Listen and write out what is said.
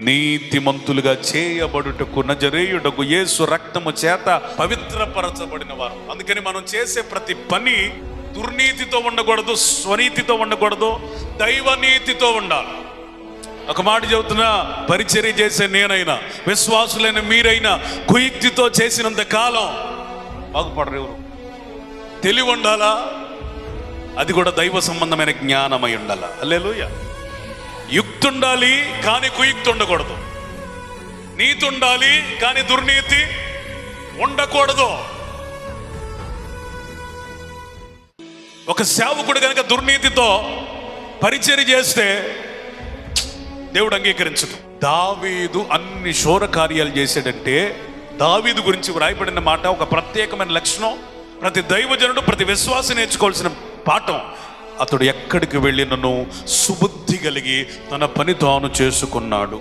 నీతిమంతులుగా చేయబడుటకు నజరేయుడకు యేసు రక్తము చేత పవిత్రపరచబడిన వారు. అందుకని మనం చేసే ప్రతి పని దుర్నీతితో ఉండకూడదు, స్వనీతితో ఉండకూడదు, దైవనీతితో ఉండాలి. ఒక మాట చెబుతున్నా, పరిచర్య చేసే నేనైనా విశ్వాసులైన మీరైనా కుయుక్తితో చేసినంత కాలం బాగుపడరు. ఎవరు తెలివి ఉండాలా, అది కూడా దైవ సంబంధమైన జ్ఞానమై ఉండాలా. హల్లెలూయా. యుక్తి ఉండాలి కానీ కుయుక్తి ఉండకూడదు, నీతి ఉండాలి కానీ దుర్నీతి ఉండకూడదు. ఒక సేవకుడు కనుక దుర్నీతితో పరిచర్య చేస్తే దేవుడు అంగీకరించదు. దావీదు అన్ని శూర కార్యాలు చేశాడంటే దావీదు గురించి వ్రాయబడిన మాట ఒక ప్రత్యేకమైన లక్షణం. ప్రతి దైవజనుడు, ప్రతి విశ్వాసి నేర్చుకోవాల్సిన పాఠం. అతడు ఎక్కడికి వెళ్ళినను సుబుద్ధి కలిగి తన పని తాను చేసుకున్నాడు.